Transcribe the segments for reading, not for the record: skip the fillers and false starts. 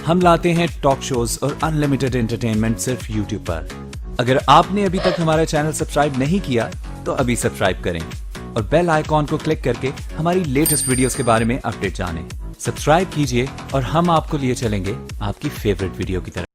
ہم لاتے ہیں ٹاک شوز اور انلمیٹڈ انٹرٹینمنٹ صرف یوٹیوب پر. اگر آپ نے ابھی تک ہمارا چینل سبسکرائب نہیں کیا تو ابھی سبسکرائب کریں اور بیل آئیکن کو کلک کر کے ہماری لیٹسٹ ویڈیوز کے بارے میں اپڈیٹ جانیں. سبسکرائب کیجئے اور ہم آپ کو لیے چلیں گے آپ کی فیوریٹ ویڈیو کی طرف.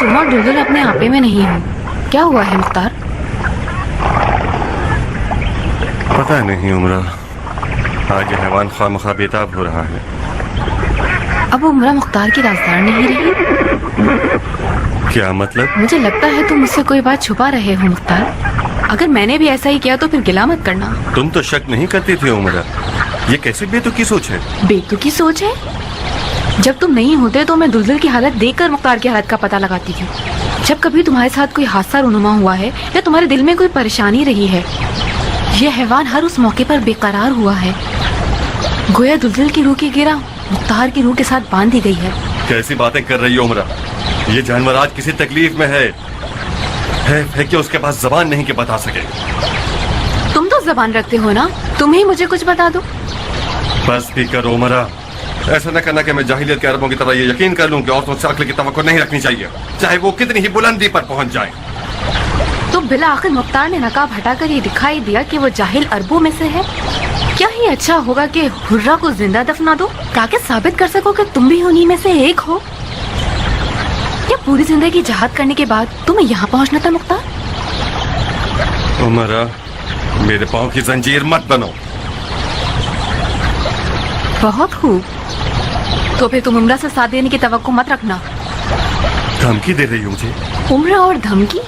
تم اور دلدل اپنے آپے میں نہیں ہو. کیا ہوا ہے مختار؟ پتہ نہیں عمرہ، آج یہ حیوان خواہ مخواہ بیتاب ہو رہا ہے. اب عمرہ مختار کی رازدار نہیں رہی. کیا مطلب؟ مجھے لگتا ہے تم مجھ سے کوئی بات چھپا رہے ہو مختار. اگر میں نے بھی ایسا ہی کیا تو پھر گلہ مت کرنا. تم تو شک نہیں کرتی تھی عمرہ. یہ کیسی بیتوکی سوچ ہے؟ بیتوکی سوچ ہے؟ جب تم نہیں ہوتے تو میں دلدل کی حالت دیکھ کر مختار کی حالت کا پتہ لگاتی تھی. جب کبھی تمہارے ساتھ کوئی حادثہ رونما ہوا ہے یا تمہارے دل میں کوئی پریشانی رہی ہے، یہ حیوان ہر اس موقع پر بے قرار ہوا ہے. گویا دلدل کی روح کی گرہ مختار کی روح کے ساتھ باندھ دی گئی ہے. کیسی باتیں کر رہی ہو عمرہ؟ یہ جانور آج کسی تکلیف میں ہے کہ اس کے پاس زبان نہیں کہ بتا سکے. تم تو زبان رکھتے ہو نا، تم ہی مجھے کچھ بتا دو. بس بھی کرو عمرہ. ایسا نہ کرنا کہ میں جاہلیت کے عربوں کی طرح یہ یقین کر لوں کہ عورتوں سے عقل کی توقع نہیں رکھنی چاہیے، چاہے وہ کتنی ہی بلندی پر پہنچ جائیں. تو بالآخر مختار نے نقاب ہٹا کر یہ دکھائی دیا کہ وہ جاہل عربوں میں سے ہے. کیا ہی اچھا ہوگا کہ حرہ کو زندہ دفنا دو تاکہ ثابت کر سکو کہ تم بھی انہی میں سے ایک ہو. کیا پوری زندگی جہاد کرنے کے بعد تمہیں یہاں پہنچنا تھا مختار؟ عمرہ، میرے پاؤں کی زنجیر مت بنو. بہت خوب. تو پھر تم عمرہ سے ساتھ دینے کی توقع مت رکھنا. دھمکی دے رہی ہوں مجھے؟ عمرہ اور دھمکی؟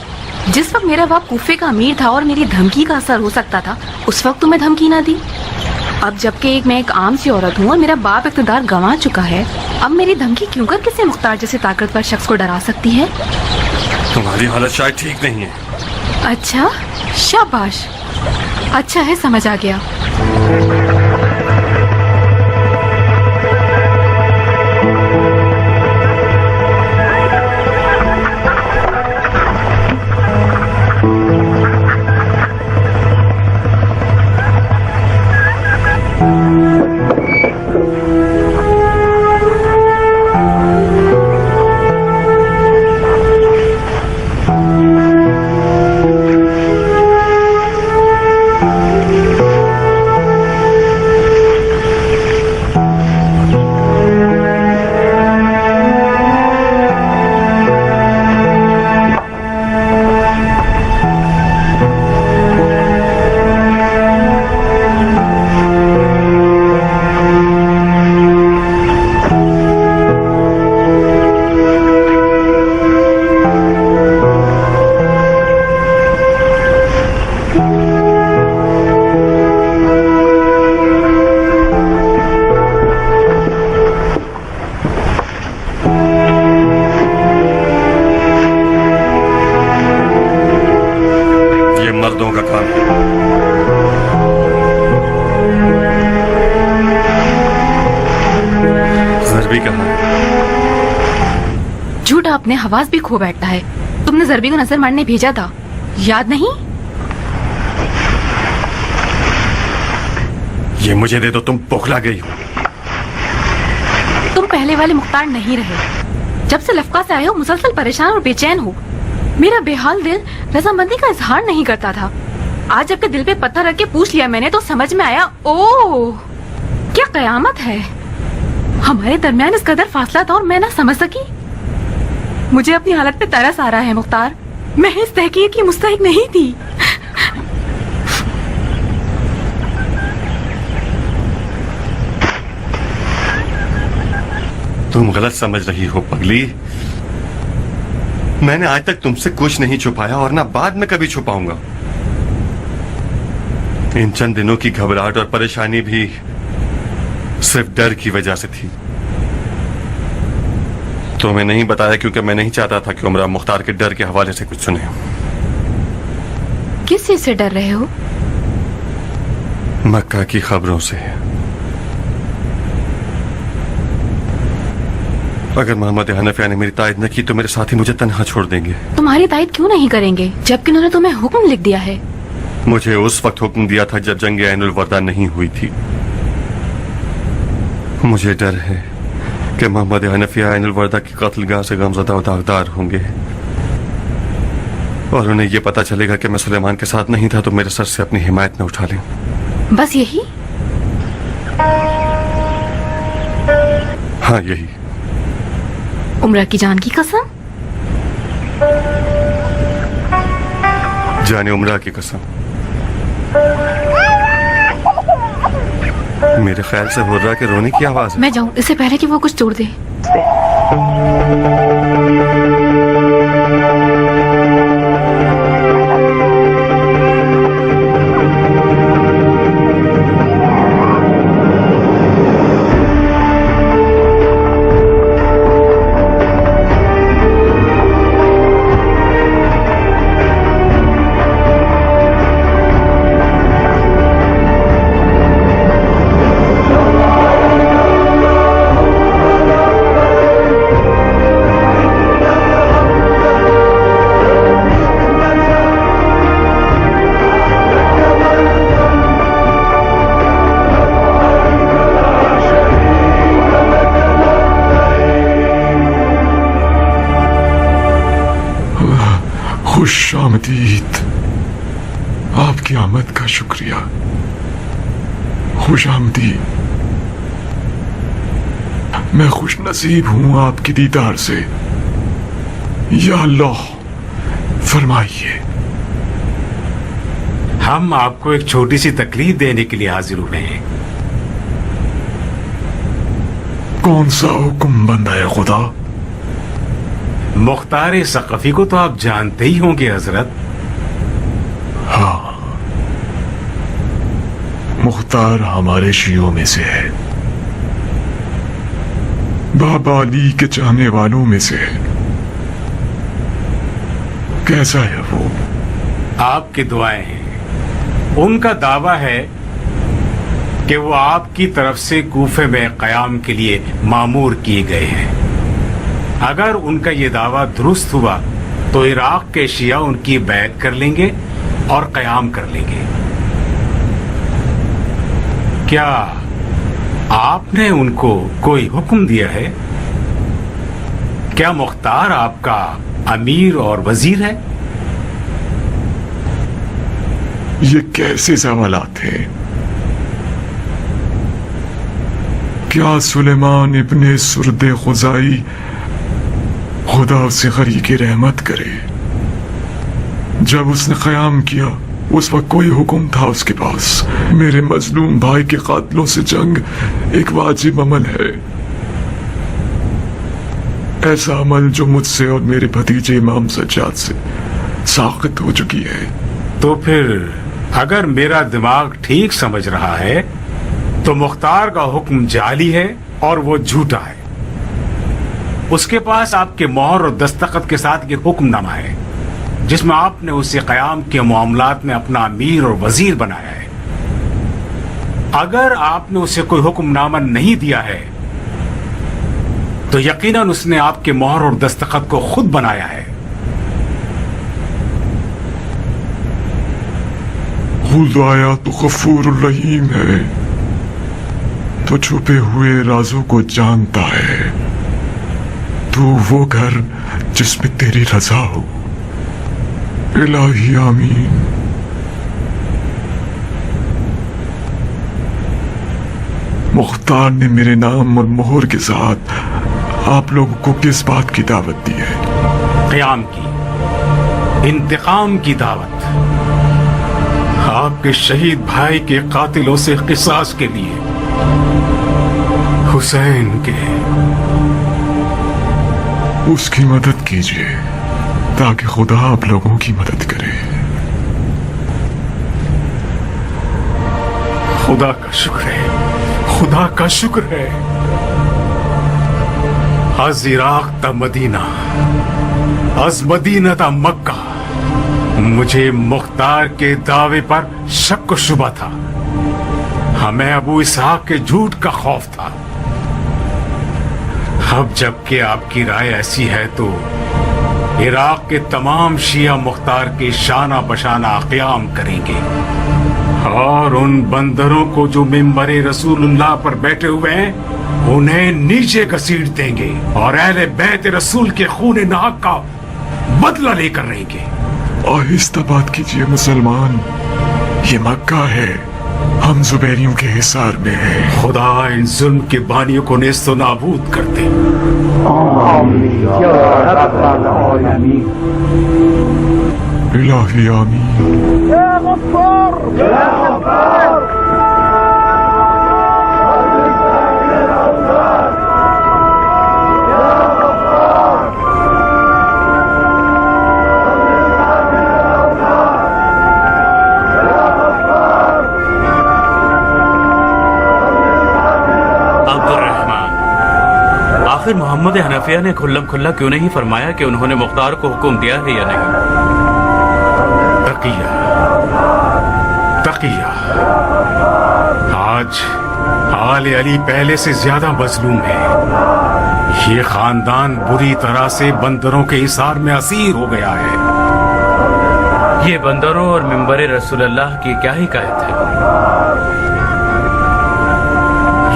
جس وقت میرا باپ کوفے کا امیر تھا اور میری دھمکی کا اثر ہو سکتا تھا اس وقت تمہیں دھمکی نہ دی. اب جبکہ میں ایک عام سی عورت ہوں اور میرا باپ اقتدار گنوا چکا ہے، اب میری دھمکی کیوں کر کسی مختار جیسے طاقتور شخص کو ڈرا سکتی ہے؟ تمہاری حالت شاید ٹھیک نہیں ہے. اچھا، شاباش. اچھا ہے، سمجھ آ گیا. مردوں کا کام. ضربی کہاں ہے؟ جھوٹا اپنے حواس بھی کھو بیٹھتا ہے. تم نے ضربی کو نظر مارنے بھیجا تھا، یاد نہیں؟ یہ مجھے دے دو، تم بوکھلا گئی ہو. تم پہلے والے مختار نہیں رہے. جب سے لفقہ سے آئے ہو مسلسل پریشان اور بے چین ہو. میرا بے حال دل رضامندی کا اظہار نہیں کرتا تھا. آج جب کہ دل پہ پتھر رکھ کے پوچھ لیا میں نے تو سمجھ میں آیا، اوہ کیا قیامت ہے. ہمارے درمیان اس قدر فاصلہ تھا اور میں نہ سمجھ سکی. مجھے اپنی حالت پہ ترس آ رہا ہے مختار. میں اس تحقیق کی مستحق نہیں تھی. तुम गलत समझ रही हो पगली। मैंने आज तक तुमसे कुछ नहीं छुपाया और ना बाद में कभी छुपाऊंगा। इन चंद दिनों की घबराहट और परेशानी भी सिर्फ डर की वजह से थी। तुम्हें नहीं बताया क्योंकि मैं नहीं चाहता था कि उमरा मुख्तार के डर के हवाले से कुछ सुने। किस चीज से डर रहे हो? मक्का की खबरों से। अगर मोहम्मद हनफिया ने मेरी तायद न की तो मेरे साथी मुझे तन्हा छोड़ देंगे। तुम्हारी तायद क्यों नहीं करेंगे जबकि उन्होंने तुम्हें हुक्म लिख दिया है? मुझे उस वक्त हुक्म दिया था जब जंग ऐनुल वर्दा नहीं हुई थी। मुझे डर है कि मोहम्मद हनफिया ऐनुल वर्दा की कत्लगाह से गमज़दा और दागदार होंगे और उन्हें यह पता चलेगा कि मैं सुलेमान के साथ नहीं था तो मेरे सर से अपनी हिमायत न उठा लें। बस यही? हाँ यही। उमरा की जान की कसम? जाने उमरा की कसम। मेरे ख्याल से हुर्रा के रोने की आवाज है। मैं जाऊं इससे पहले कि वो कुछ तोड़ दे। खुश आमदीद। आपकी आमद का शुक्रिया। खुश आमदीद। मैं खुश नसीब हूं आपकी दीदार से। या अल्लाह फरमाइए। हम आपको एक छोटी सी तकलीफ देने के लिए हाजिर हुए हैं। कौन सा हुक्म बंदा है खुदा? मुख्तार सकफी को तो आप जानते ही होंगे हजरत। हाँ, मुख्तार हमारे शियों में से है, बाबा अली के चाहने वालों में से है। कैसा है वो? आपकी दुआएं हैं। उनका दावा है कि वो आपकी तरफ से कूफे में कयाम के लिए मामूर किए गए हैं। अगर उनका ये दावा दुरुस्त हुआ तो इराक के शिया उनकी बैत कर लेंगे और कयाम कर लेंगे। क्या आपने उनको कोई हुक्म दिया है? क्या मुख्तार आपका अमीर और वजीर है? ये कैसे सवालात हैं? क्या सुलेमान इब्ने सुर्द खुजाई खुदा उसे गरीक़े रहमत करे, जब उसने क़याम किया उस वक्त कोई हुक्म था उसके पास? मेरे मजलूम भाई के कातलों से जंग एक वाजिब अमल है, ऐसा अमल जो मुझसे और मेरे भतीजे इमाम सज्जाद से साक़ित हो चुकी है। तो फिर अगर मेरा दिमाग ठीक समझ रहा है तो मुख्तार का हुक्म जाली है और वो झूठा है। उसके पास आपके मोहर और दस्तखत के साथ एक हुक्मनामा है जिसमें आपने उसे क़याम के मामलात में अपना अमीर और वजीर बनाया है। अगर आपने उसे कोई हुक्मनामा नहीं दिया है तो यकीनन उसने आपके मोहर और दस्तखत को खुद बनाया है। खुदाया तो गफूर रहीम है, तो छुपे हुए राजों को जानता है। तू वो घर जिसमें तेरी रजा हो। इलाही आमीन। मुख्तार ने मेरे नाम और मोहर के साथ आप लोगों को किस बात की दावत दी है? क़याम की, इंतकाम की दावत। आपके शहीद भाई के कातिलों से क़िसास के लिए, हुसैन के। اس کی مدد کیجیے تاکہ خدا آپ لوگوں کی مدد کرے. خدا کا شکر ہے، خدا کا شکر ہے. از عراق تا مدینہ، از مدینہ تا مکہ، مجھے مختار کے دعوے پر شک و شبہ تھا. ہمیں ابو اسحاق کے جھوٹ کا خوف تھا. اب جبکہ آپ کی رائے ایسی ہے تو عراق کے تمام شیعہ مختار کے شانہ بشانہ قیام کریں گے اور ان بندروں کو جو ممبر رسول اللہ پر بیٹھے ہوئے ہیں انہیں نیچے گھسیٹ دیں گے اور اہل بیت رسول کے خون ناحق کا بدلہ لے کر رہیں گے. آہستہ بات کیجیے مسلمان، یہ مکہ ہے، ہم زبیریوں کے حصار میں ہیں. خدا ان ظلم کے بانیوں کو نیست و نابود کر دے. الہی آمین. آخر محمد حنفیہ نے کھلم کھلا کیوں نہیں فرمایا کہ انہوں نے مختار کو حکم دیا ہے یا نہیں؟ تقیہ آج آل علی پہلے سے زیادہ مظلوم ہے. یہ خاندان بری طرح سے بندروں کے حصار میں اسیر ہو گیا ہے. یہ بندروں اور ممبر رسول اللہ کی کیا حکایت ہے؟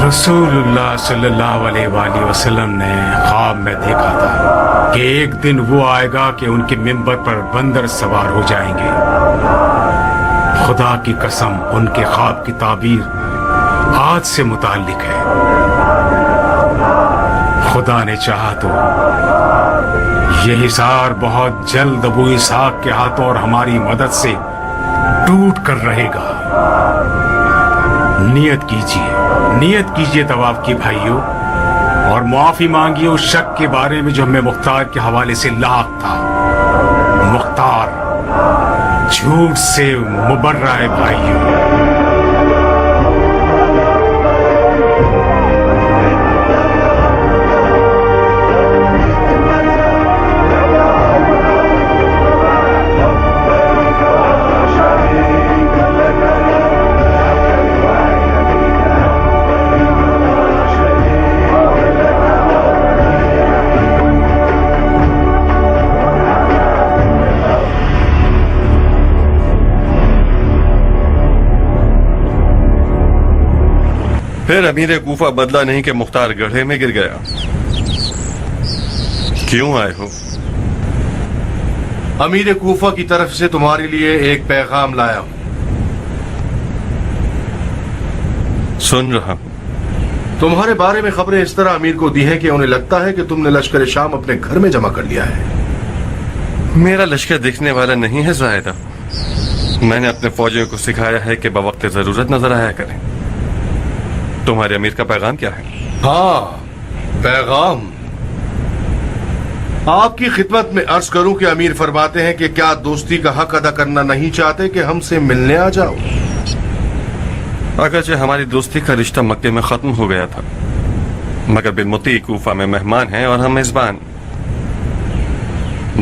رسول اللہ صلی اللہ علیہ وآلہ وسلم نے خواب میں دیکھا تھا کہ ایک دن وہ آئے گا کہ ان کے ممبر پر بندر سوار ہو جائیں گے. خدا کی قسم ان کے خواب کی تعبیر آج سے متعلق ہے. خدا نے چاہا تو یہ حصار بہت جلد ابو اسحاق کے ہاتھوں اور ہماری مدد سے ٹوٹ کر رہے گا. نیت کیجئے طواف کی بھائیوں، اور معافی مانگیے اس شک کے بارے میں جو ہمیں مختار کے حوالے سے لاحق تھا. مختار جھوٹ سے مبرہ ہے بھائیوں. پھر امیر کوفہ بدلا نہیں کہ مختار گڑھے میں گر گیا. کیوں آئے ہو؟ امیر کوفہ کی طرف سے تمہارے لیے ایک پیغام لایا ہوں. سن رہا ہوں. تمہارے بارے میں خبریں اس طرح امیر کو دی ہیں کہ انہیں لگتا ہے کہ تم نے لشکر شام اپنے گھر میں جمع کر لیا ہے. میرا لشکر دیکھنے والا نہیں ہے زاہدہ. میں نے اپنے فوجیوں کو سکھایا ہے کہ بوقت ضرورت نظر آیا کریں. تمہارے امیر کا پیغام کیا ہے؟ ہاں، پیغام آپ کی خدمت میں عرض کروں کہ امیر فرماتے ہیں کہ کیا دوستی کا حق ادا کرنا نہیں چاہتے کہ ہم سے ملنے آ جاؤ. اگرچہ ہماری دوستی کا رشتہ مکے میں ختم ہو گیا تھا، مگر بالمطیع کوفہ میں مہمان ہیں اور ہم میزبان.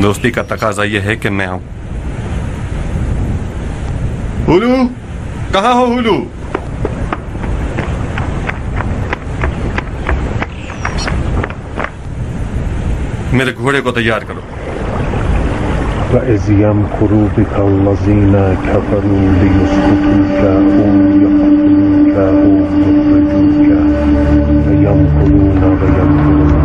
دوستی کا تقاضا یہ ہے کہ میں آؤں. ہولو، کہاں ہو ہولو؟ میرے گھوڑے کو تیار کرو. وَإِذْ يَمْكُرُ بِكَ الَّذِينَ كَفَرُوا لِيُثْبِتُوكَ أَوْ يَقْتُلُوكَ أَوْ يُخْرِجُوكَ وَيَمْكُرُونَ وَيَمْكُرُ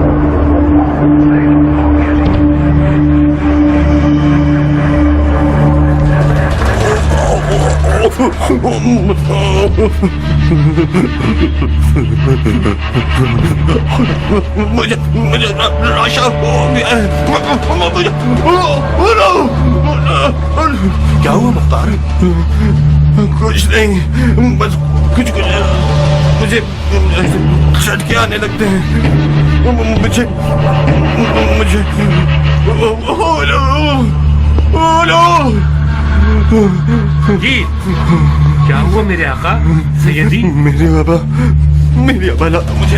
مجھے راشا ہو گیا. کیا ہوا مختار؟ کچھ نہیں، بس کچھ مجھے جھٹکے آنے لگتے ہیں. मुझे जी क्या हुआ मेरे आका सैयदी? मेरे बाबा मुझे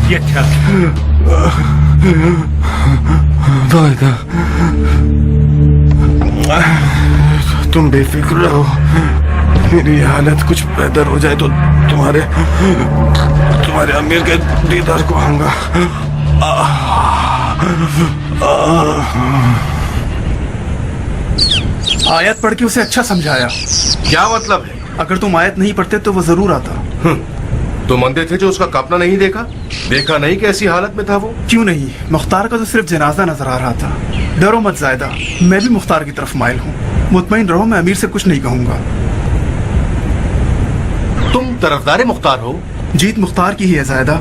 ये अच्छा वायदा, तुम बेफिक्र रहो, मेरी हालत कुछ बेहतर हो जाए तो तुम्हारे अमीर के दीदार को आऊंगा। आयत पढ़ के उसे अच्छा समझाया। क्या मतलब है? अगर तुम आयत नहीं पढ़ते तो वो जरूर आता। तुम अंधे थे जो उसका कपना नहीं देखा नहीं कि ऐसी हालत में था वो? क्यों नहीं, मुख्तार का तो सिर्फ जनाजा नजर आ रहा था। डरो मत जायदा, मैं भी मुख्तार की तरफ माइल हूँ। मुतमईन रहो, मैं अमीर से कुछ नहीं कहूँगा। तुम तरफदार मुख्तार हो? जीत मुख्तार की ही है जायदा।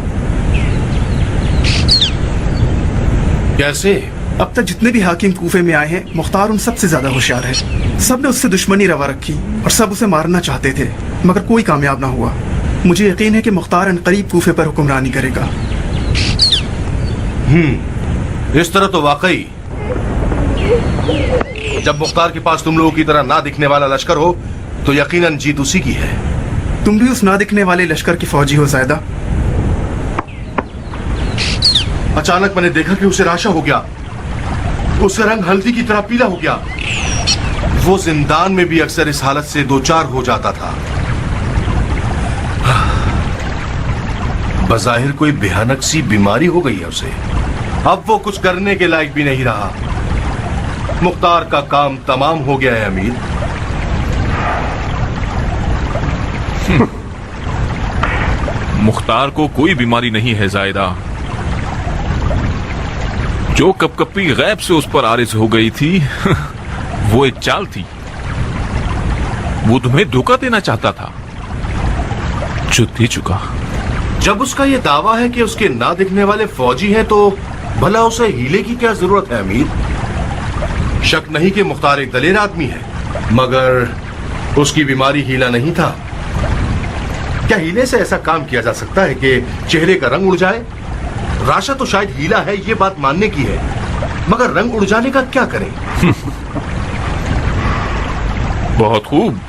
कैसे? अब तक जितने भी हाकिम कूफे में आए हैं, मुख्तार उन सबसे ज्यादा होशियार है। सब ने उससे दुश्मनी रवा रखी और सब उसे मारना चाहते थे, मगर कोई कामयाब ना हुआ। मुझे यकीन है कि मुख्तार अनकरीब कूफे पर हुक्मरानी करेगा। इस तरह तो वाकई जब मुख्तार के पास तुम लोगों की तरह ना दिखने वाला लश्कर हो तो यकीनन जीत उसी की है। तुम भी उस ना दिखने वाले लश्कर की फौजी हो जायदा। अचानक मैंने देखा कि उसे राशा हो गया, उसका रंग हल्दी की तरह पीला हो गया। वो जिंदान में भी अक्सर इस हालत से दो चार हो जाता था। बज़ाहिर कोई भयानक सी बीमारी हो गई है उसे। अब वो कुछ करने के लायक भी नहीं रहा। मुख्तार का काम तमाम हो गया है अमीर। मुख्तार को कोई बीमारी नहीं है जायदा। जो कपकपी गैब से उस पर आरिज हो गई थी वो एक चाल थी। वो तुम्हें धोखा देना चाहता था जो दे चुका। जब उसका ये दावा है कि उसके ना दिखने वाले फौजी हैं तो भला उसे हीले की क्या जरूरत है अमीर? शक नहीं कि मुख्तार एक दलेर आदमी है, मगर उसकी बीमारी हीला नहीं था। क्या हीले से ऐसा काम किया जा सकता है कि चेहरे का रंग उड़ जाए? राशा तो शायद हीला है, ये बात मानने की है, मगर रंग उड़ जाने का क्या करें? बहुत खूब।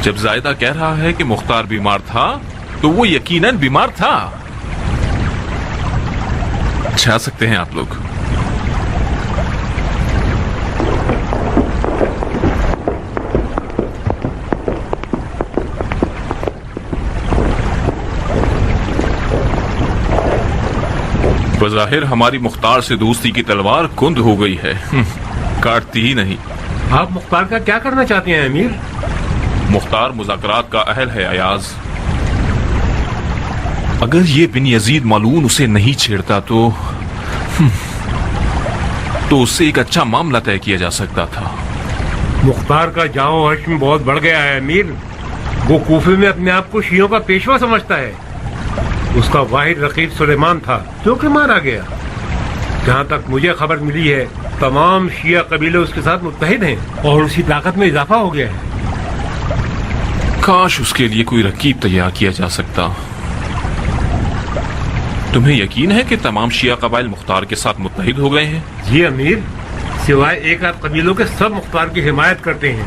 जब जायदा कह रहा है कि मुख्तार बीमार था तो वो यकीनन बीमार था। जा सकते हैं आप लोग। बज़ाहिर हमारी मुख्तार से दोस्ती की तलवार कुंद हो गई है, काटती ही नहीं। आप मुख्तार का क्या करना चाहते हैं अमीर? मुख्तार मुज़ाकरात का अहल है अयाज। अगर ये बिन यजीद मालून उसे नहीं छेड़ता तो उससे एक अच्छा मामला तय किया जा सकता था। मुख्तार का जाओ हश्म बहुत बढ़ गया है अमीर। वो कूफे में अपने आप को शियों का पेशवा समझता है। उसका वाहिद रकीब सुलेमान था जो कि मारा गया। जहाँ तक मुझे खबर मिली है तमाम शिया कबीले उसके साथ मुत्तहिद हैं और उसकी ताकत में इजाफा हो गया है। काश उसके लिए कोई रकीब तैयार किया जा सकता। तुम्हें यकीन है कि तमाम शिया कबाइल मुख्तार के साथ मुत्तहिद हो गए हैं? जी अमीर, सिवाय एक आध कबीलों के सब मुख्तार की हिमायत करते हैं।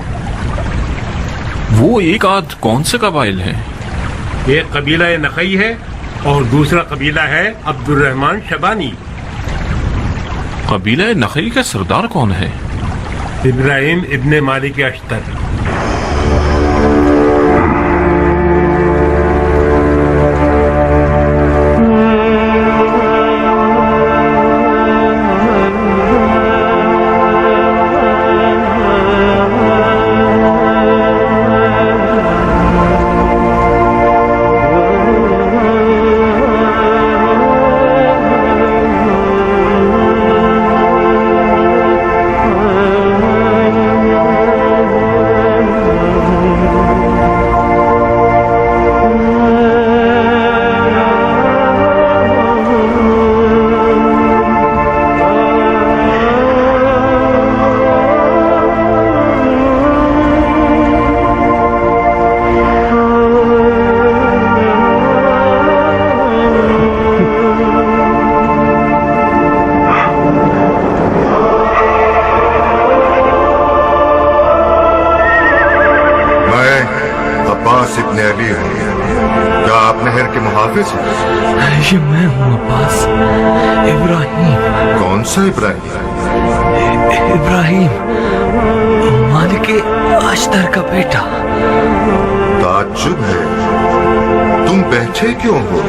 वो एक आध कौन से कबाइल हैं? एक कबीला नकई है और दूसरा कबीला है अब्दुर्रहमान शबानी। कबीला नकई का सरदार कौन है? इब्राहिम इब्ने मालिक अश्तर। हाफिज हो? ये मैं हूँ अब्बास, इब्राहिम। कौन सा इब्राहिम? इब्राहिम, मालिक अश्तर का बेटा। ताज्जुब है, तुम बैठे क्यों हो?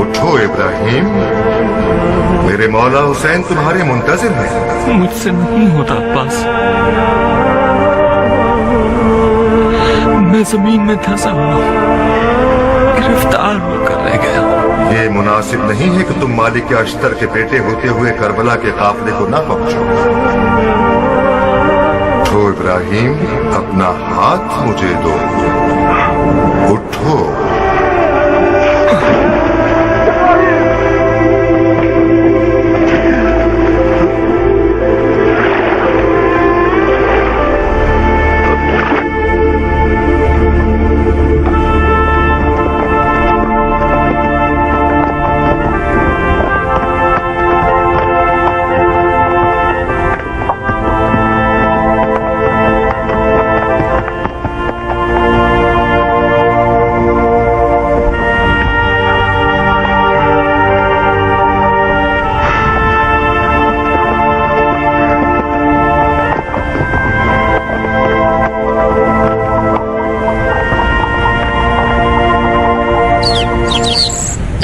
उठो इब्राहिम, मेरे मौला हुसैन तुम्हारे मुंतजिर हैं। मुझसे नहीं होता अब्बास, मैं जमीन में धंसा हुआ, गिरफ्तार होकर रह गया। ये मुनासिब नहीं है कि तुम मालिक अश्तर के बेटे होते हुए करबला के काफिले को ना पहुंचो। उठो इब्राहिम, अपना हाथ मुझे दो। उठो।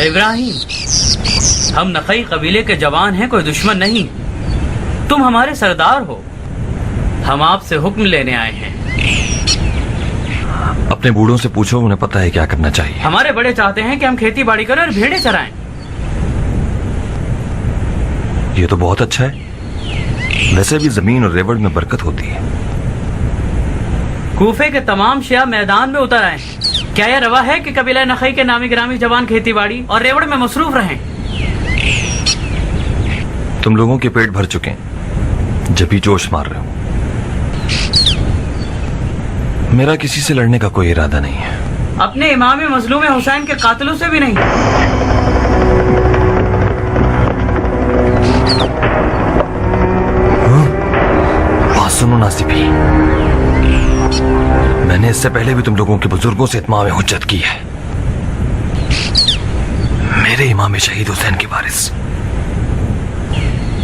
इब्राहिम, हम नकई कबीले के जवान हैं, कोई दुश्मन नहीं। तुम हमारे सरदार हो, हम आपसे हुक्म लेने आए हैं। अपने बूढ़ों से पूछो, उन्हें पता है क्या करना चाहिए। हमारे बड़े चाहते हैं कि हम खेती बाड़ी करें और भेड़ें चराएं। ये तो बहुत अच्छा है, वैसे भी जमीन और रेवड़ में बरकत होती है। कूफे के तमाम शिया मैदान में उतर आए। क्या यह रवा है कि कबीला नखई के नामी ग्रामी जवान खेती बाड़ी और रेवड़ में मसरूफ रहें? तुम लोगों के पेट भर चुके हैं, जब भी जोश मार रहे हो। मेरा किसी से लड़ने का कोई इरादा नहीं है। अपने इमाम मजलूम हुसैन के कातिलों से भी नहीं। बात सुनो नासिबी, मैंने इससे पहले भी तुम लोगों के बुजुर्गों से इत्माम हुज्जत की है। मेरे इमाम शहीद हुसैन के वारिस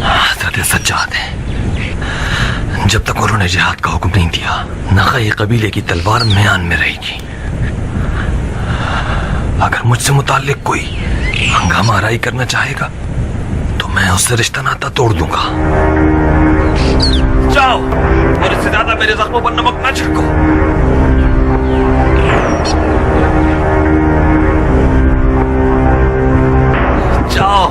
हज़रत सज्जाद हैं। जब तक उन्होंने जिहाद का हुक्म नहीं दिया, नखई कबीले की तलवार म्यान में रहेगी। अगर मुझसे मुताल्लिक कोई हंगामा आराई करना चाहेगा तो मैं उससे रिश्ता नाता तोड़ दूंगा। जाओ और इससे ज्यादा मेरे जख्मों पर नमक न छिड़को। जाओ।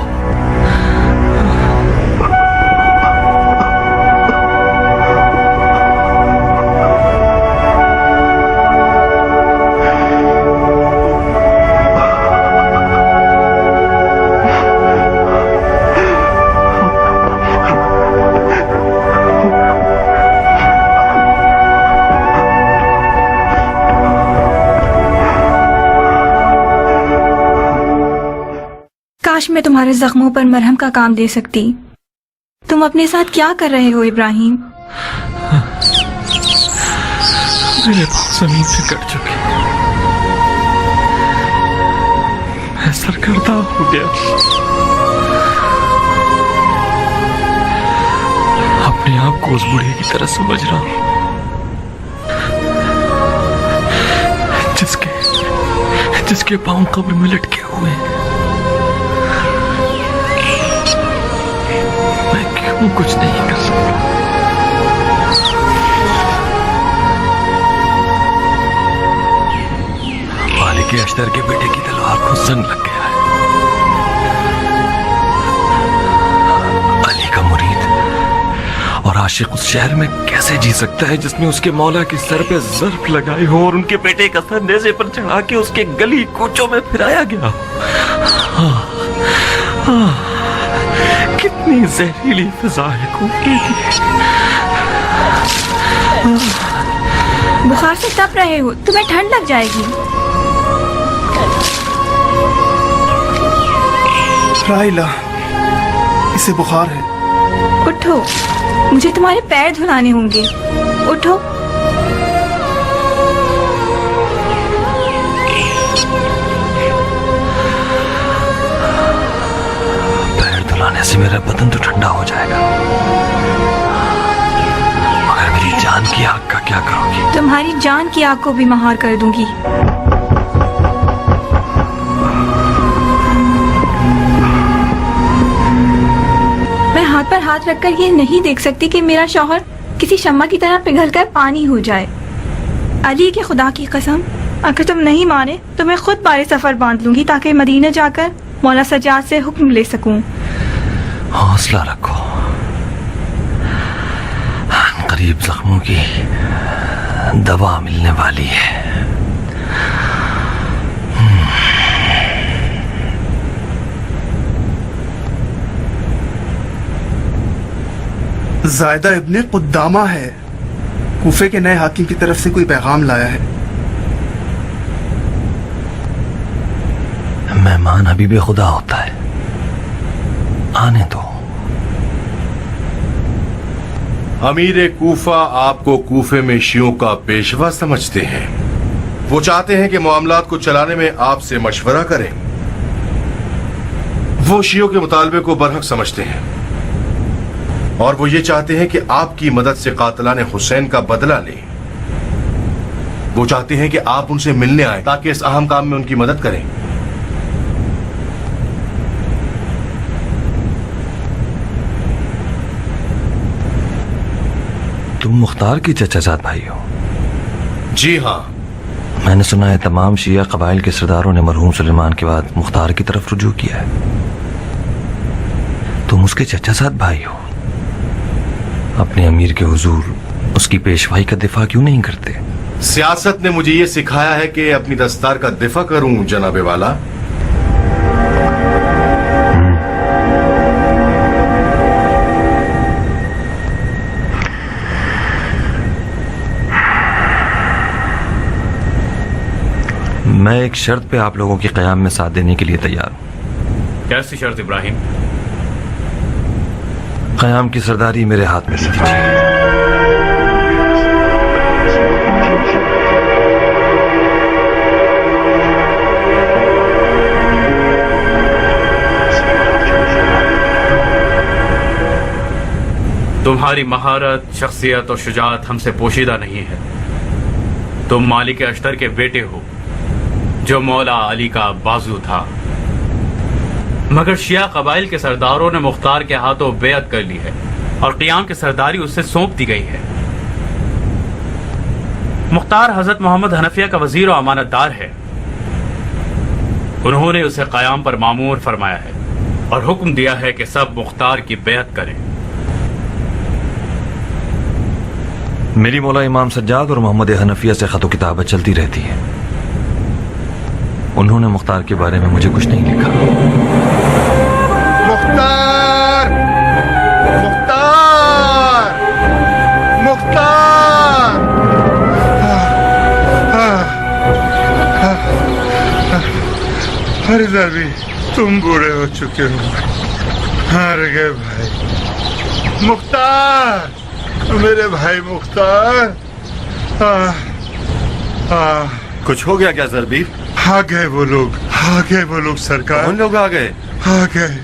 काश मैं तुम्हारे जख्मों पर मरहम का काम दे सकती। तुम अपने साथ क्या कर रहे हो इब्राहिम? मेरे पांव जमीन से कट चुके, मैं सरकर्दा हो गया। अपने आप को उस बूढ़े की तरह समझ रहा हूं जिसके पांव कब्र में लटके हुए हैं। मैं क्यों कुछ नहीं कर सकता? मालिक अश्तर के बेटे की तलवार को जंग लग गया है। अली का मुरीद और आशिक उस शहर में कैसे जी सकता है जिसमें उसके मौला के सर पे ज़र्फ लगाई हो और उनके बेटे का सर नेज़े पर चढ़ा के उसके गली कूचों में फिराया गया हो। कितनी जहरीली फिजा है कूफे की। बुखार से तप रहे हो, तुम्हें ठंड लग जाएगी। राइला, इसे बुखार है। उठो, मुझे तुम्हारे पैर धुलाने होंगे। उठो। मेरा बदन तो ठंडा हो जाएगा, मगर मेरी जान की आग का क्या करोगी? तुम्हारी जान की आग को भी महार कर दूंगी। मैं हाथ पर हाथ रखकर ये नहीं देख सकती कि मेरा शौहर किसी शम्मा की तरह पिघलकर पानी हो जाए। अली के खुदा की कसम, अगर तुम नहीं माने तो मैं खुद बारे सफर बांध लूंगी ताकि मदीना जाकर मौला सज्जाद से हुक्म ले सकूं। हौसला रखो, करीब जख्मों की दवा मिलने वाली है। जायदा इब्ने कुद्दामा है, कूफे के नए हाकिम की तरफ से कोई पैगाम लाया है। मेहमान हबीब खुदा होता है, आने दो। अमीर कूफा आपको कूफे में शियों का पेशवा समझते हैं। वो चाहते हैं कि मामलात को चलाने में आपसे मशवरा करें। वो शियों के मुतालबे को बरहक समझते हैं और वो ये चाहते हैं कि आपकी मदद से कातिलाने हुसैन का बदला लें। वो चाहते हैं कि आप उनसे मिलने आए ताकि इस अहम काम में उनकी मदद करें। तुम मुख्तार की चचाजाद भाई हो? जी हाँ। मैंने सुना है तमाम शिया कबाइल के सरदारों ने मरहूम सुलेमान के बाद मुख्तार की तरफ रुजू किया है। तुम उसके चचाजाद भाई हो, अपने अमीर के हुजूर उसकी पेशवाई का दिफा क्यों नहीं करते? सियासत ने मुझे ये सिखाया है कि अपनी दस्तार का दिफा करूं जनाबे वाला। मैं एक शर्त पे आप लोगों के क़याम में साथ देने के लिए तैयार हूं। कैसी शर्त इब्राहिम? क़याम की सरदारी मेरे हाथ में दे दीजिए। तुम्हारी महारत, शख्सियत और शुजाअत हमसे पोशीदा नहीं है। तुम मालिक अश्तर के बेटे हो जो मौला अली का बाजू था, मगर शिया कबाइल के सरदारों ने मुख्तार के हाथों बेअत कर ली है और क़याम की सरदारी उससे सौंप दी गई है। मुख्तार हजरत मोहम्मद हनफिया का वजीर और अमानतदार है। उन्होंने उसे क़याम पर मामूर फरमाया है और हुक्म दिया है कि सब मुख्तार की बेअत करें। मेरी मौला इमाम सज्जाद और मोहम्मद हनफिया से खतो किताबत चलती रहती है। उन्होंने मुख्तार के बारे में मुझे कुछ नहीं लिखा। मुख्तार, मुख्तार, मुख्तार। अरे दरबी, तुम बूढ़े हो चुके हो, हार गए भाई। मुख्तार, मेरे भाई मुख्तार। कुछ हो गया क्या जरबीर? आ गए वो लोग सरकार। कौन लोग आ गए? आ गए,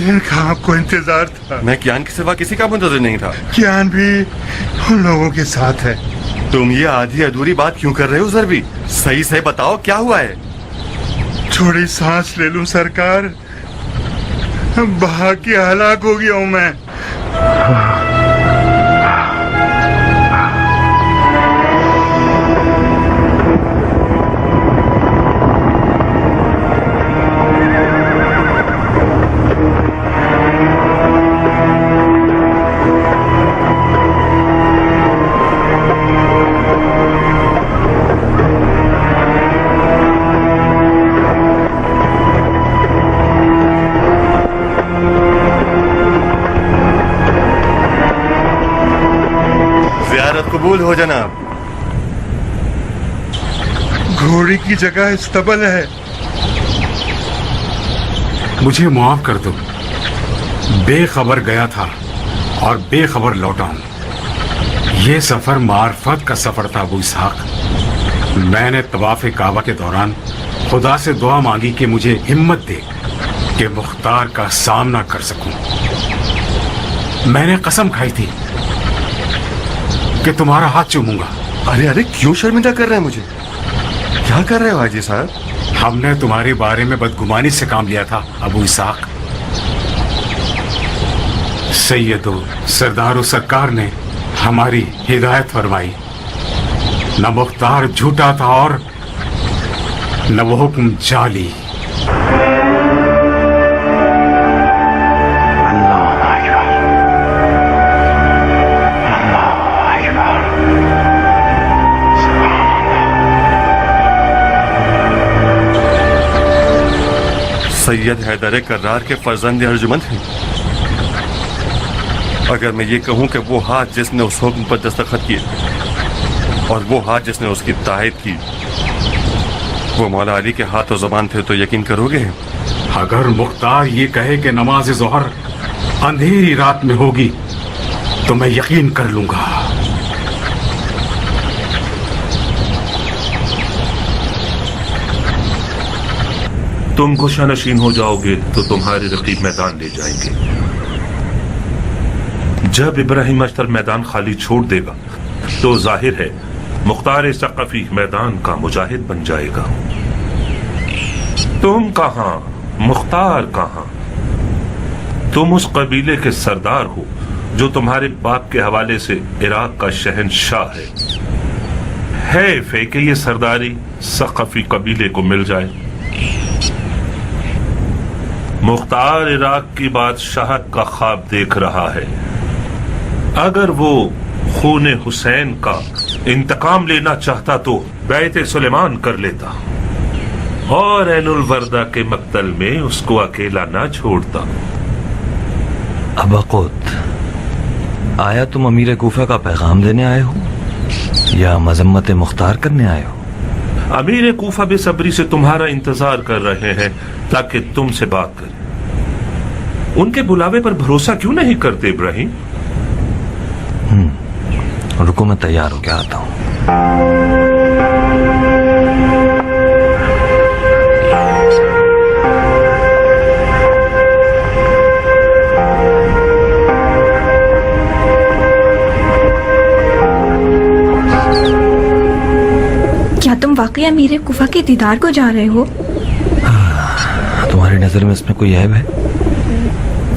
इनका आपको इंतजार था। मैं ज्ञान के सिवा किसी का मुंतज़िर नहीं था। ज्ञान भी उन लोगों के साथ है। तुम ये आधी अधूरी बात क्यों कर रहे हो जरबी? सही से बताओ क्या हुआ है? थोड़ी सांस ले लूं सरकार, भाग के हलाक हो गया हूं मैं। कबूल हो जनाब। घोड़ी की जगह इस्तबल है। मुझे माफ कर दो, बेखबर गया था और बेखबर लौटा हूं। ये सफर मार्फत का सफर था अबू इसहाक। मैंने तवाफ काबा के दौरान खुदा से दुआ मांगी कि मुझे हिम्मत दे کہ مختار کا سامنا کر سکوں. میں نے قسم کھائی تھی کہ تمہارا ہاتھ چوموں گا. ارے ارے کیوں شرمندہ کر رہے ہیں مجھے؟ کیا کر رہے ہو حاجی صاحب؟ ہم نے تمہارے بارے میں بدگمانی سے کام لیا تھا ابو اسحاق. سید و سردار و سرکار نے ہماری ہدایت فرمائی. نہ مختار جھوٹا تھا اور نہ وہ حکم جعلی. سید حیدر کرار کے فرزند ارجمند ہیں. اگر میں یہ کہوں کہ وہ ہاتھ جس نے اس حکم پر دستخط کیے اور وہ ہاتھ جس نے اس کی تائید کی وہ مولا علی کے ہاتھ و زبان تھے تو یقین کرو گے؟ اگر مختار یہ کہے کہ نماز ظہر اندھیری رات میں ہوگی تو میں یقین کر لوں گا. تم گوشہ نشین ہو جاؤ گے تو تمہارے رقیب میدان لے جائیں گے. جب ابراہیم اشتر میدان خالی چھوڑ دے گا تو ظاہر ہے مختار ثقفی میدان کا مجاہد بن جائے گا. تم کہاں، مختار کہاں؟ تم اس قبیلے کے سردار ہو جو تمہارے باپ کے حوالے سے عراق کا شہنشاہ ہے. حیف ہے کہ یہ سرداری ثقفی قبیلے کو مل جائے. مختار عراق کی بادشاہت کا خواب دیکھ رہا ہے. اگر وہ خون حسین کا انتقام لینا چاہتا تو بیعت سلیمان کر لیتا اور عین الوردہ کے مقتل میں اس کو اکیلا نہ چھوڑتا. ابا قوت، آیا تم امیر کوفہ کا پیغام دینے آئے ہو یا مذمت مختار کرنے آئے ہو؟ امیر کوفہ بے صبری سے تمہارا انتظار کر رہے ہیں تاکہ تم سے بات کریں. ان کے بلاوے پر بھروسہ کیوں نہیں کرتے ابراہیم؟ رکو میں تیار ہو کے آتا ہوں. کیا تم واقعی امیر کوفہ کے دیدار کو جا رہے ہو؟ تمہاری نظر میں اس میں کوئی عیب ہے؟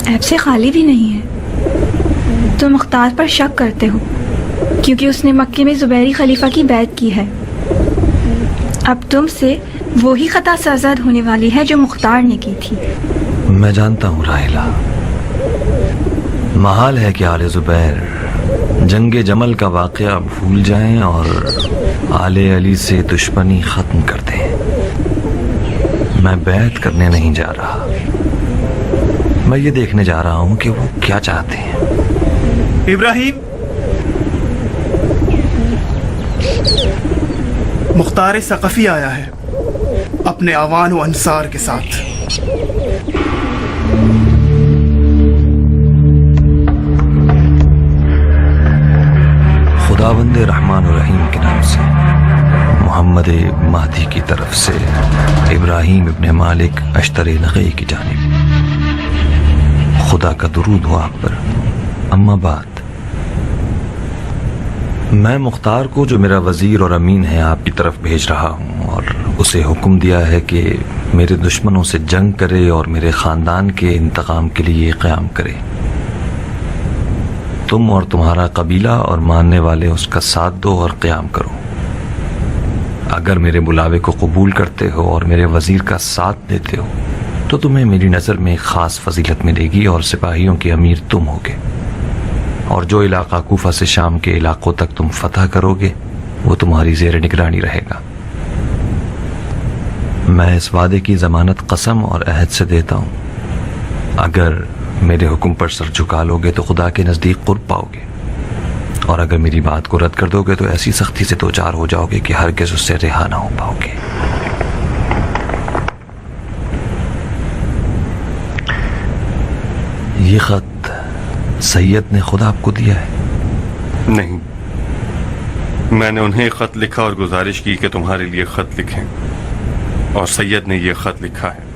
عیب سے خالی بھی نہیں ہے. تم مختار پر شک کرتے ہو کیونکہ اس نے مکے میں زبیری خلیفہ کی بیعت کی ہے. اب تم سے وہی خطا سرزد ہونے والی ہے جو مختار نے کی تھی. میں جانتا ہوں راحلہ، محال ہے کہ آل زبیر جنگ جمل کا واقعہ بھول جائیں اور آل علی سے دشمنی ختم کر دیں. میں بیعت کرنے نہیں جا رہا، میں یہ دیکھنے جا رہا ہوں کہ وہ کیا چاہتے ہیں. ابراہیم، مختار ثقفی آیا ہے اپنے اعوان و انصار کے ساتھ. خداوند رحمان الرحیم کے نام سے، محمد مہدی کی طرف سے، ابراہیم ابن مالک اشتر نقی کی جانب. خدا کا درود ہو آپ پر. اما بعد، میں مختار کو جو میرا وزیر اور امین ہے آپ کی طرف بھیج رہا ہوں اور اسے حکم دیا ہے کہ میرے دشمنوں سے جنگ کرے اور میرے خاندان کے انتقام کے لیے قیام کرے. تم اور تمہارا قبیلہ اور ماننے والے اس کا ساتھ دو اور قیام کرو. اگر میرے بلاوے کو قبول کرتے ہو اور میرے وزیر کا ساتھ دیتے ہو تو تمہیں میری نظر میں ایک خاص فضیلت ملے گی اور سپاہیوں کے امیر تم ہوگے. اور جو علاقہ کوفہ سے شام کے علاقوں تک تم فتح کرو گے وہ تمہاری زیر نگرانی رہے گا. میں اس وعدے کی ضمانت قسم اور عہد سے دیتا ہوں. اگر میرے حکم پر سر جھکا لو گے تو خدا کے نزدیک قرب پاؤ گے، اور اگر میری بات کو رد کر دو گے تو ایسی سختی سے دوچار ہو جاؤ گے کہ ہرگز اس سے رہا نہ ہو پاؤ گے. یہ خط سید نے خود آپ کو دیا ہے؟ نہیں، میں نے انہیں خط لکھا اور گزارش کی کہ تمہارے لیے خط لکھیں، اور سید نے یہ خط لکھا ہے.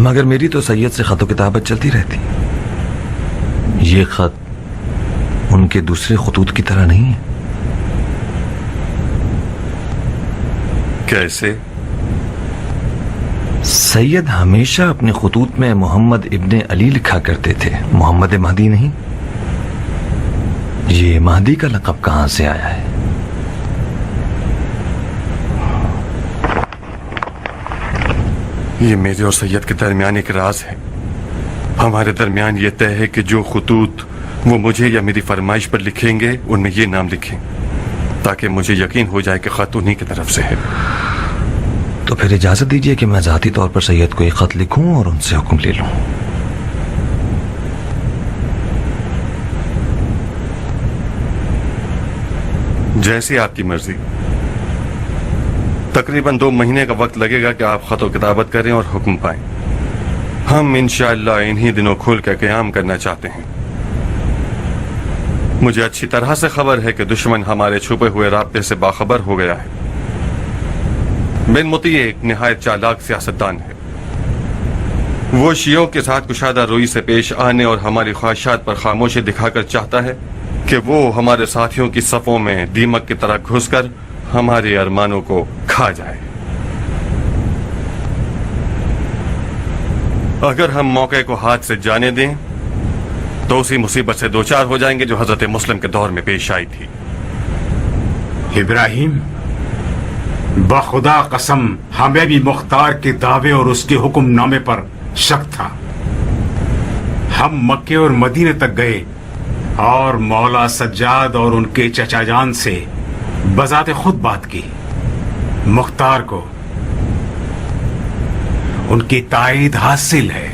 मगर मेरी तो सैयद से खत किताबत चलती रहती। ये खत उनके दूसरे खतूत की तरह नहीं है। कैसे? सैयद हमेशा अपने खतूत में मोहम्मद इब्ने अली लिखा करते थे, मोहम्मद महदी नहीं। ये महदी का लक़ब कहां से आया है? ये मेरे और सैयद के दरमियान एक राज है। हमारे दरमियान ये तय है कि जो खतूत वो मुझे या मेरी फरमाइश पर लिखेंगे उनमें ये नाम लिखें, ताकि मुझे यकीन हो जाए कि खत उन्हीं की तरफ से है। तो फिर इजाजत दीजिए कि मैं ज़ाती तौर पर सैयद को एक खत लिखूं और उनसे हुक्म ले लूं। जैसी आपकी मर्जी। तकरीबन 2 महीने का वक्त लगेगा कि आप खत किताबत करें और हुक्म पाएं। हम इंशाअल्लाह इन्हीं दिनों खुल कर क़याम करना चाहते हैं। मुझे अच्छी तरह से खबर है कि दुश्मन हमारे छुपे हुए राब्ते से बाखबर हो गया है। बिन मुती एक निहायत चालाक सियासतदान है। वो शियों के साथ कुशादा रोई से पेश आने और हमारी ख्वाहिशात पर खामोशी दिखाकर चाहता है कि वो हमारे साथियों की सफ़ों में दीमक की तरह घुसकर हमारे अरमानों को खा जाए। अगर हम मौके को हाथ से जाने दें तो उसी मुसीबत से दो चार हो जाएंगे जो हजरत मुस्लिम के दौर में पेश आई थी। इब्राहिम, बखुदा कसम हमें भी मुख्तार के दावे और उसके हुक्मनामे पर शक था। हम मक्के और मदीने तक गए और मौला सज्जाद और उनके चचा जान से बजाते खुद बात की। मुख्तार को उनकी ताईद हासिल है।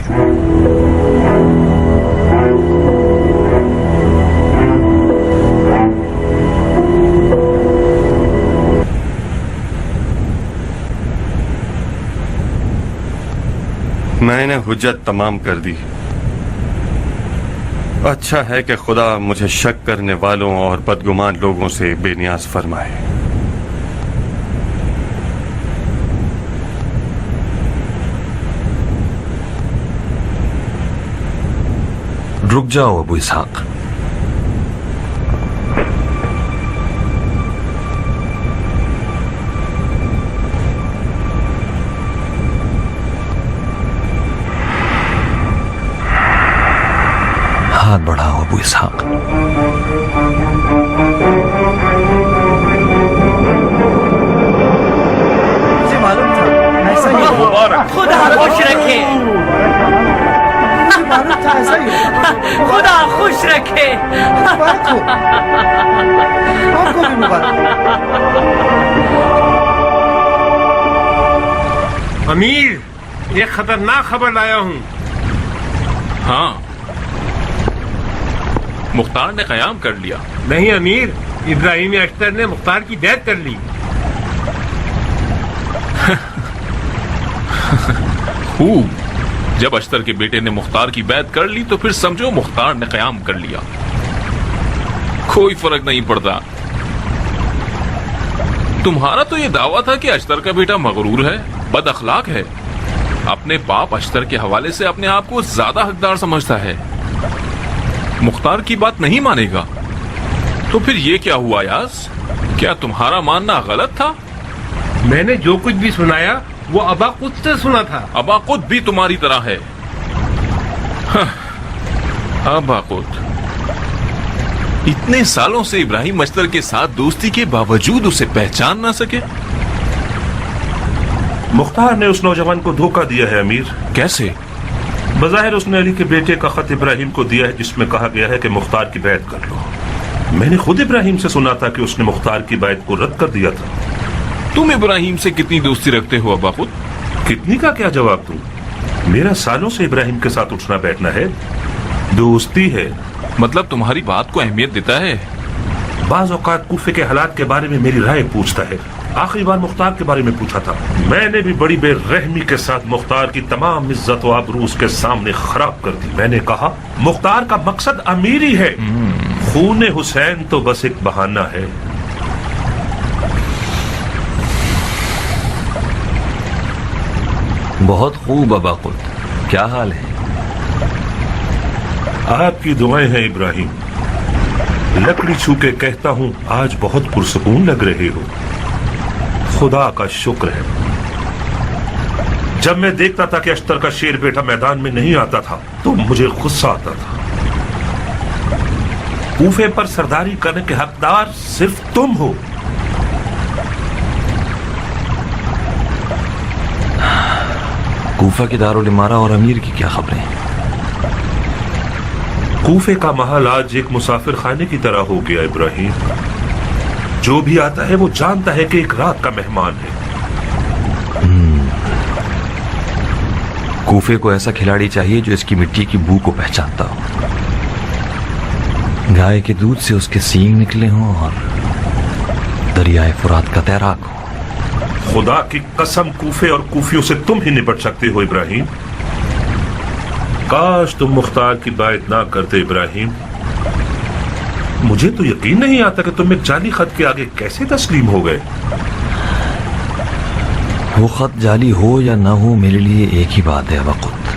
मैंने हुज्जत तमाम कर दी। अच्छा है कि खुदा मुझे शक करने वालों और बदगुमान लोगों से बेनियाज फरमाए। रुक जाओ अबू इसहाक। हाथ बढ़ाओ अबू इसहाक। मुझे मालूम था ऐसा ही होगा। खुदा खुश रखे, मालूम था ऐसा ही होगा। खुदा खुश रखे। मुबारक हो, आपको भी मुबारक। अमीर, एक खतरनाक खबर लाया हूँ। हाँ, मुख्तार ने क़याम कर लिया। नहीं अमीर, इब्राहिम अख्तर ने मुख्तार की बैत कर ली। खूब, जब अख्तर के बेटे ने मुख्तार की बैत कर ली तो फिर समझो मुख्तार ने क़याम कर लिया। कोई फर्क नहीं पड़ता। तुम्हारा तो ये दावा था कि अख्तर का बेटा मगरूर है, बद अखलाक है, अपने बाप अख्तर के हवाले से अपने आप को ज्यादा हकदार समझता है, मुख्तार की बात नहीं मानेगा। तो फिर ये क्या हुआ यास? क्या तुम्हारा मानना गलत था? मैंने जो कुछ भी सुनाया वो अबा खुद से सुना था। अबा खुद भी तुम्हारी तरह है। अबा खुद इतने सालों से इब्राहिम अख्तर के साथ दोस्ती के बावजूद उसे पहचान ना सके। मुख्तार ने उस नौजवान को धोखा दिया है अमीर। कैसे? बज़ाहिर उसने अली के बेटे का खत इब्राहिम को दिया है जिसमें कहा गया है कि मुख्तार की बैत कर लो। मैंने खुद इब्राहिम से सुना था कि उसने मुख्तार की बैत को रद्द कर दिया था। तुम इब्राहिम से कितनी दोस्ती रखते हो अबा खुद? कितनी का क्या जवाब दूं? मेरा सालों से इब्राहिम के साथ उठना बैठना है, दोस्ती है। मतलब तुम्हारी बात को अहमियत देता है? बाज़ औक़ात कूफे के हालात के बारे में मेरी राय पूछता है। आखिरी बार मुख्तार के बारे में पूछा था। मैंने भी बड़ी बेरहमी के साथ मुख्तार की तमाम इज्जत और आबरू उसके सामने खराब कर दी। मैंने कहा मुख्तार का मकसद अमीरी है, खून हुसैन तो बस एक बहाना है। बहुत खूब अबा खुद, کیا حال ہے؟ آپ کی دعائیں ہیں ابراہیم. لکڑی چھو کے کہتا ہوں آج بہت پرسکون لگ رہے ہو. خدا کا شکر ہے. جب میں دیکھتا تھا کہ اشتر کا شیر بیٹا میدان میں نہیں آتا تھا تو مجھے غصہ آتا تھا. کوفے پر سرداری کرنے کے حقدار صرف تم ہو. کوفہ کی دارالامارہ اور امیر کی کیا خبریں؟ کوفے کا محل آج ایک مسافر خانے کی طرح ہو گیا ابراہیم. جو بھی آتا ہے وہ جانتا ہے کہ ایک رات کا مہمان ہے. کوفے کو ایسا کھلاڑی چاہیے جو اس کی مٹی کی بو کو پہچانتا ہو. گائے کے دودھ سے اس کے سینگ نکلے ہوں اور دریائے فرات کا تیراک ہو. خدا کی قسم کوفے اور کوفیوں سے تم ہی نپٹ سکتے ہو ابراہیم. کاش تم مختار کی بات نہ کرتے ابراہیم. مجھے تو یقین نہیں آتا کہ تم ایک جعلی خط کے آگے کیسے تسلیم ہو گئے. وہ خط جعلی ہو یا نہ ہو میرے لیے ایک ہی بات ہے وقت.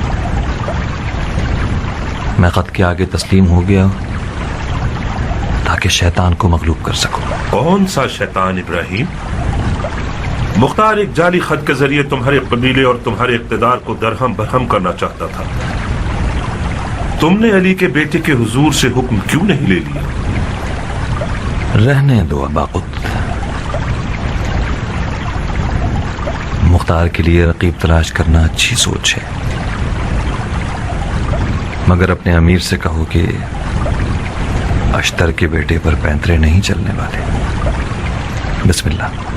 میں خط کے آگے تسلیم ہو گیا تاکہ شیطان کو مغلوب کر سکوں. کون سا شیطان ابراہیم؟ مختار ایک جعلی خط کے ذریعے تمہارے قبیلے اور تمہارے اقتدار کو درہم برہم کرنا چاہتا تھا. تم نے علی کے بیٹے کے حضور سے حکم کیوں نہیں لے لیا؟ رہنے دو ابا قط. مختار کے لیے رقیب تلاش کرنا اچھی سوچ ہے، مگر اپنے امیر سے کہو کہ اشتر کے بیٹے پر پینترے نہیں چلنے والے. بسم اللہ.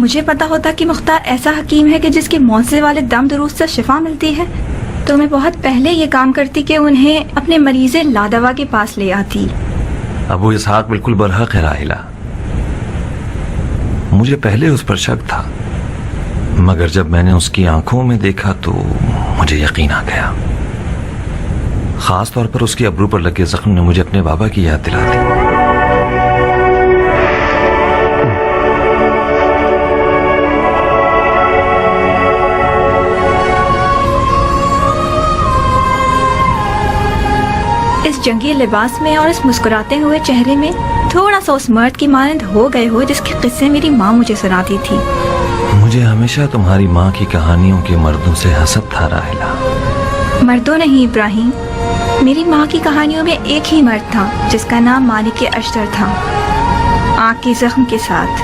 مجھے پتا ہوتا کہ مختار ایسا حکیم ہے کہ جس کے معجزے والے دم دروس سے شفا ملتی ہے تو میں بہت پہلے یہ کام کرتی کہ انہیں اپنے مریض لادوا کے پاس لے آتی. ابو اسحاق بالکل برحق ہے راحلہ. مجھے پہلے اس پر شک تھا، مگر جب میں نے اس کی آنکھوں میں دیکھا تو مجھے یقین آ گیا. خاص طور پر اس کے ابرو پر لگے زخم نے مجھے اپنے بابا کی یاد دلا دی. اس جنگی لباس میں اور اس مسکراتے ہوئے چہرے میں تھوڑا سا اس مرد کی مانند ہو گئے ہو جس کے قصے میری ماں مجھے سناتی تھی. مجھے ہمیشہ تمہاری ماں کی کہانیوں کے مردوں سے حسد تھا راحلہ. مردوں نہیں ابراہیم، میری ماں کی کہانیوں میں ایک ہی مرد تھا جس کا نام مالک اشتر تھا، آنکھ کے زخم کے ساتھ.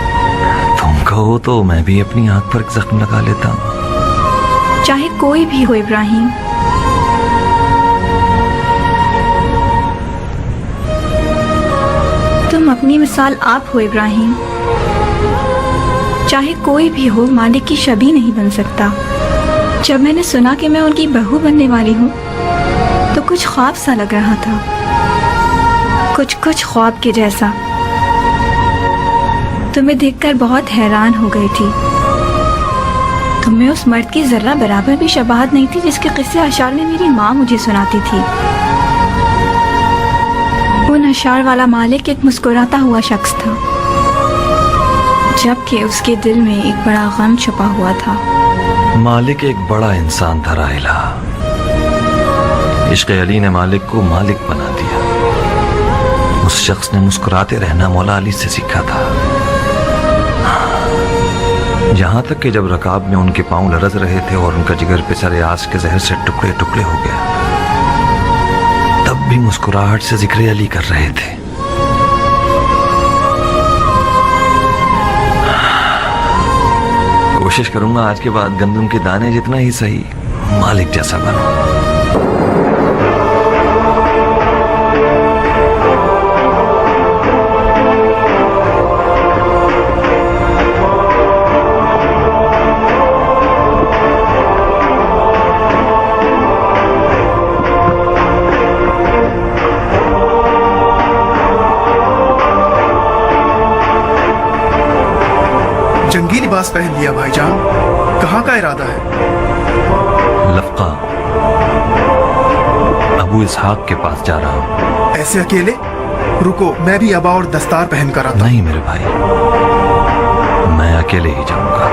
تم کہو تو میں بھی اپنی آنکھ پر زخم لگا لیتا ہوں. چاہے کوئی بھی ہو ابراہیم. تم اپنی مثال آپ ہو ابراہیم. چاہے کوئی بھی ہو مالک کی شبیہ نہیں بن سکتا. جب میں نے سنا کہ میں ان کی بہو بننے والی ہوں تو کچھ خواب سا لگ رہا تھا، کچھ خواب کے جیسا. تمہیں دیکھ کر بہت حیران ہو گئی تھی. تم میں اس مرد کی ذرہ برابر بھی شباہت نہیں تھی جس کے قصے اشعار میں میری ماں مجھے سناتی تھی. ان اشعار والا مالک ایک مسکراتا ہوا شخص تھا، جبکہ اس کے دل میں ایک بڑا غم چھپا ہوا تھا. مالک ایک بڑا انسان تھا راحلہ. عشق علی نے مالک کو مالک بنا دیا. اس شخص نے مسکراتے رہنا مولا علی سے سیکھا تھا، یہاں تک کہ جب رکاب میں ان کے پاؤں لرز رہے تھے اور ان کا جگر پہ سر آس کے زہر سے ٹکڑے ٹکڑے ہو گیا، تب بھی مسکراہٹ سے ذکر علی کر رہے تھے. کوشش کروں گا آج کے بعد گندم کے دانے جتنا ہی صحیح مالک جیسا بنوں. जंगी लिबास पहन लिया भाईजान, कहाँ का इरादा है? लफका, अबू इसहाक के पास जा रहा हूँ। ऐसे अकेले? रुको, मैं भी अबा और दस्तार पहन कर आता हूँ। नहीं मेरे भाई, मैं अकेले ही जाऊंगा।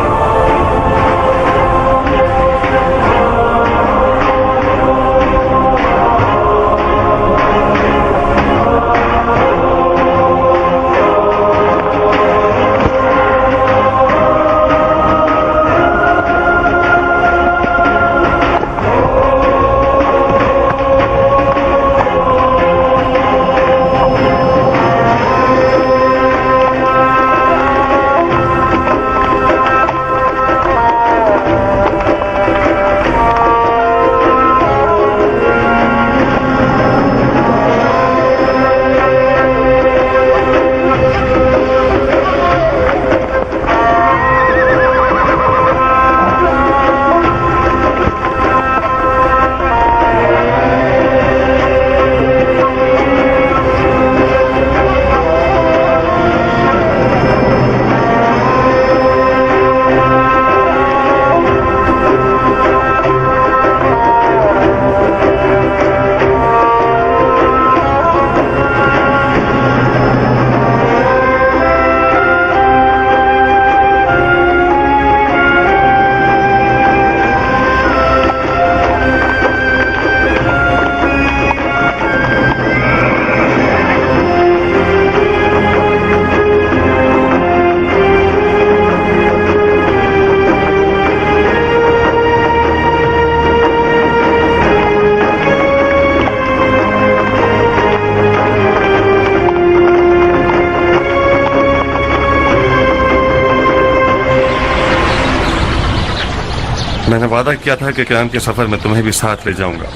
मैंने वादा किया था कि क़याम के सफर में तुम्हें भी साथ ले जाऊंगा,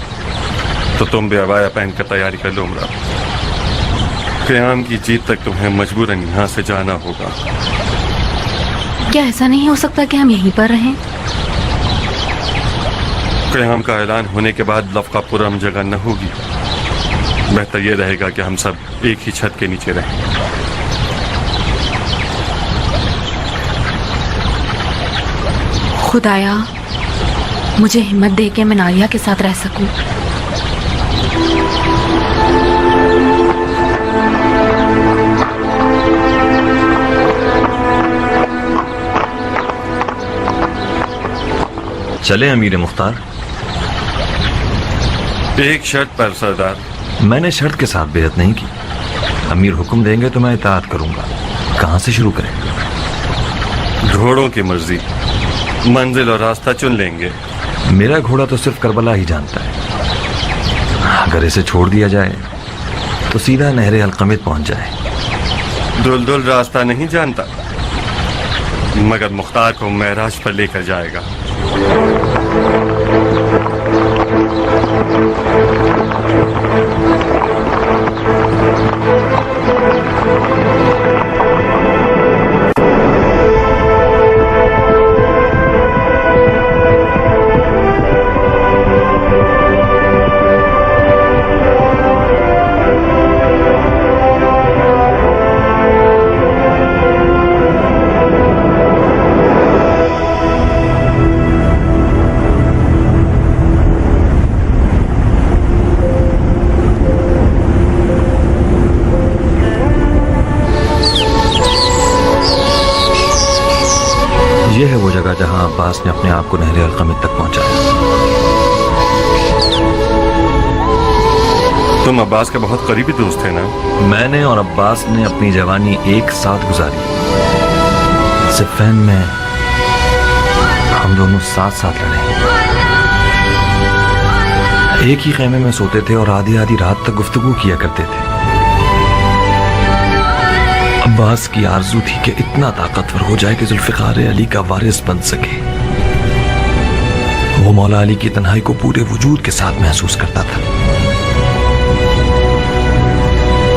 तो तुम भी अबाया पहन कर तैयारी कर लो उमरा। क़याम की जीत तक तुम्हें मजबूरन यहाँ से जाना होगा। क्या ऐसा नहीं हो सकता कि हम यहीं पर रहें? क़याम का ऐलान होने के बाद लफ्का पुरम जगह न होगी। बेहतर ये रहेगा कि हम सब एक ही छत के नीचे रहें। खुदाया, मुझे हिम्मत दे के मैं नारिया के साथ रह सकूं। चले अमीर मुख्तार। एक शर्त पर सरदार। मैंने शर्त के साथ बेइज्जत नहीं की। अमीर हुक्म देंगे तो मैं इताअत करूंगा। कहां से शुरू करें? घोड़ों की मर्जी, मंजिल और रास्ता चुन लेंगे। मेरा घोड़ा तो सिर्फ करबला ही जानता है। अगर इसे छोड़ दिया जाए तो सीधा नहरे अलकमित पहुंच जाए। दुलदुल रास्ता नहीं जानता, मगर मुख्तार को महराज पर लेकर जाएगा। ये है वो जगह जहां अब्बास ने अपने आप को नहरे अलकमित तक पहुंचाया। तुम अब्बास के बहुत करीबी दोस्त थे ना? मैंने और अब्बास ने अपनी जवानी एक साथ गुजारी। सिफ़ैन में हम दोनों साथ साथ लड़े। एक ही खेमे में सोते थे और आधी आधी रात तक गुफ्तगू किया करते थे। अब्बास की आरज़ू थी कि इतना ताकतवर हो जाए कि जुल्फ़िकार अली का वारिस बन सके। वो मौला अली की तन्हाई को पूरे वजूद के साथ महसूस करता था।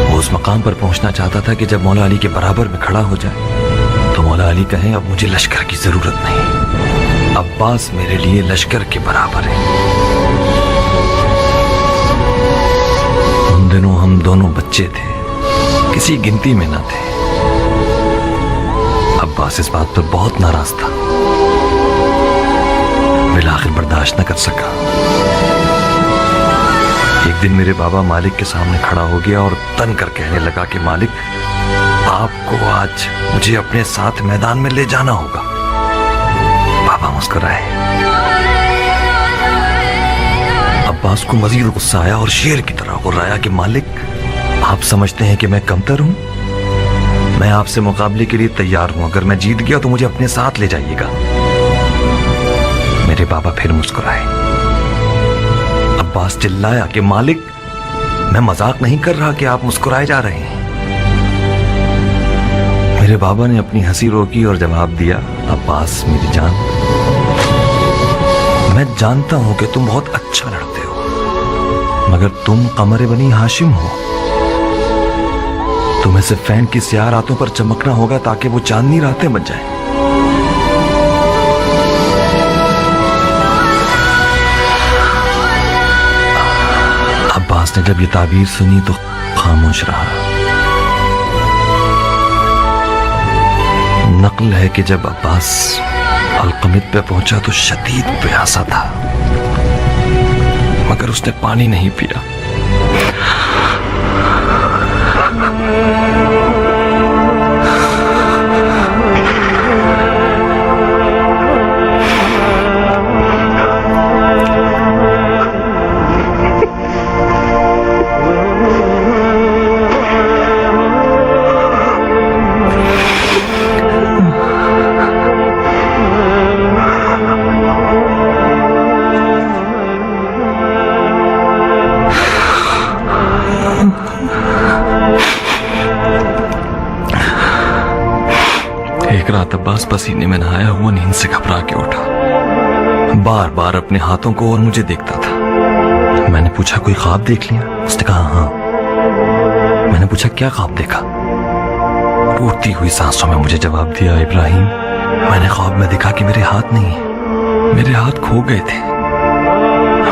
वो उस मकाम पर पहुंचना चाहता था कि जब मौला अली के बराबर में खड़ा हो जाए तो मौला अली कहें, अब मुझे लश्कर की जरूरत नहीं, अब्बास मेरे लिए लश्कर के बराबर है। उन दिनों हम दोनों बच्चे थे, किसी गिनती में न थे। अब्बास इस बात पर बहुत नाराज था। बिलाखिर बर्दाश्त न कर सका। एक दिन मेरे बाबा मालिक के सामने खड़ा हो गया और तन कर कहने लगा कि मालिक, आपको आज मुझे अपने साथ मैदान में ले जाना होगा। बाबा मुस्कुराए। अब्बास को मजीद गुस्सा आया और शेर की तरह गुर्राया कि मालिक, आप समझते हैं कि मैं कमतर हूं? मैं आपसे मुकाबले के लिए तैयार हूं। अगर मैं जीत गया तो मुझे अपने साथ ले जाइएगा। मेरे बाबा फिर मुस्कुराए। अब्बास चिल्लाया कि मालिक, मैं मजाक नहीं कर रहा कि आप मुस्कुराए जा रहे हैं। मेरे बाबा ने अपनी हंसी रोकी और जवाब दिया, अब्बास मेरी जान, मैं जानता हूं कि तुम बहुत अच्छा लड़ते हो, मगर तुम कमर बनी हाशिम हो। तुम्हें सिर्फ फैन की स्याह रातों पर चमकना होगा ताकि वो चांदनी रातें बन जाएं। अब्बास ने जब ये ताबीर सुनी तो खामोश रहा। नकल है कि जब अब्बास अलकमित पे पहुंचा तो शदीद प्यासा था, मगर उसने पानी नहीं पिया। एक रात अब्बास पसीने में नहाया हुआ नींद से घबरा के उठा। बार बार अपने हाथों को और मुझे देखता था। मैंने पूछा, कोई ख्वाब देख लिया? उसने कहा हाँ। मैंने पूछा, क्या ख्वाब देखा? टूटती हुई सांसों में मुझे जवाब दिया, इब्राहिम, मैंने ख्वाब में देखा कि मेरे हाथ नहीं है, मेरे हाथ खो गए थे।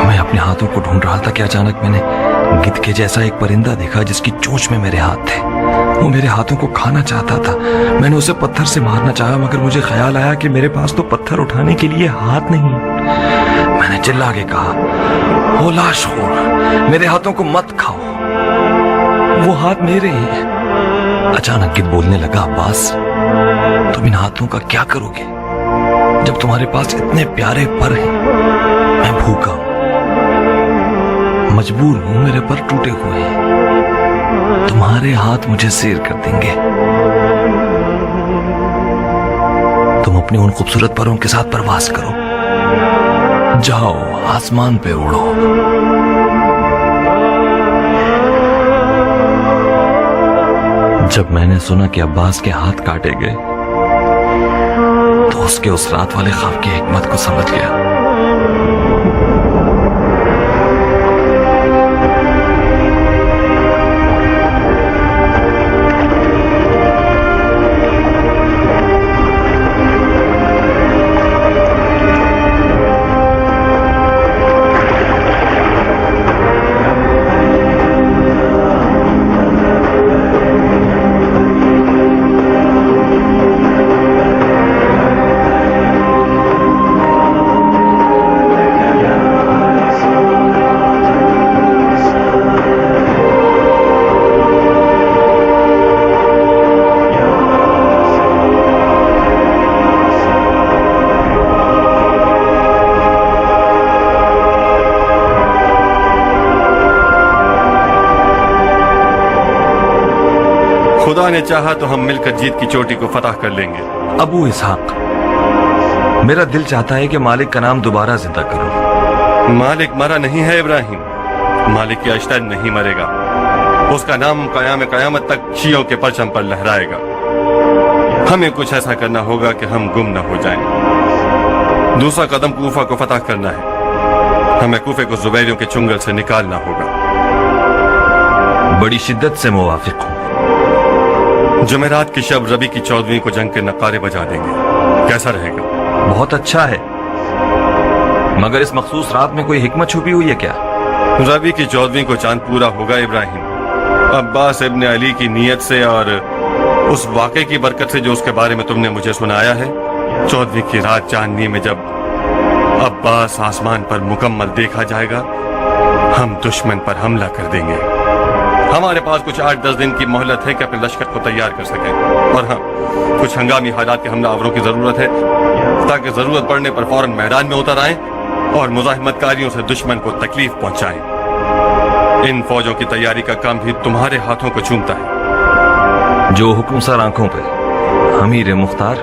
मैं अपने हाथों को ढूंढ रहा था कि अचानक मैंने गिद्ध के जैसा एक परिंदा देखा जिसकी चोंच में मेरे हाथ थे। वो मेरे हाथों को खाना चाहता था। मैंने उसे पत्थर से मारना चाहा, मगर मुझे ख्याल आया कि मेरे पास तो पत्थर उठाने के लिए हाथ नहीं। मैंने चिल्ला के कहा, ओ लाशखोर, मेरे हाथों को मत खाओ, वो हाथ मेरे हैं। अचानक गिद्ध बोलने लगा, अब्बास, तुम इन हाथों का क्या करोगे जब तुम्हारे पास इतने प्यारे पर हैं? मैं भूखा हूं, मजबूर हूं, मेरे पर टूटे हुए हैं। तुम्हारे हाथ मुझे सैर कर देंगे। तुम अपने उन खूबसूरत परों के साथ परवास करो, जाओ आसमान पे उड़ो। जब मैंने सुना कि अब्बास के हाथ काटे गए तो उसके उस रात वाले ख्वाब की हिकमत को समझ गया। खुदा ने चाहा तो हम मिलकर जीत की चोटी को फतह कर लेंगे। अबू इसहाक, मेरा दिल चाहता है कि मालिक का नाम दोबारा जिंदा करो। मालिक मरा नहीं है इब्राहिम, मालिक के अश्तर नहीं मरेगा। उसका नाम क़यामत तक शियों के परचम पर लहराएगा। हमें कुछ ऐसा करना होगा कि हम गुम न हो जाएं। दूसरा कदम कूफा को फतह करना है। हमें कूफे को जुबैरियों के चुंगल से निकालना होगा। बड़ी शिद्दत से मुवाफिक हूं। जुमेरात की शब रबी की 14वीं को जंग के नकारे बजा देंगे। कैसा रहेगा? बहुत अच्छा है, मगर इस मखसूस रात में कोई हिकमत छुपी हुई है क्या? रबी की 14वीं को चांद पूरा होगा इब्राहिम। अब्बास इब्न अली की नीयत से और उस वाक़े की बरकत से जो उसके बारे में तुमने मुझे सुनाया है, 14वीं की रात चांदनी में जब अब्बास आसमान पर मुकम्मल देखा जाएगा, हम दुश्मन पर हमला कर देंगे। हमारे पास कुछ 8-10 दिन की मोहलत है कि अपने लश्कर को तैयार कर सकें, और हाँ, कुछ हंगामी हालात के हमलावरों की जरूरत है ताकि जरूरत पड़ने पर फौरन मैदान में उतर आएं और मुजाहिमतकारियों से दुश्मन को तकलीफ पहुंचाएं। इन फौजों की तैयारी का काम भी तुम्हारे हाथों को चूमता है। जो हुक्म सर आंखों पे, अमीर मुख्तार।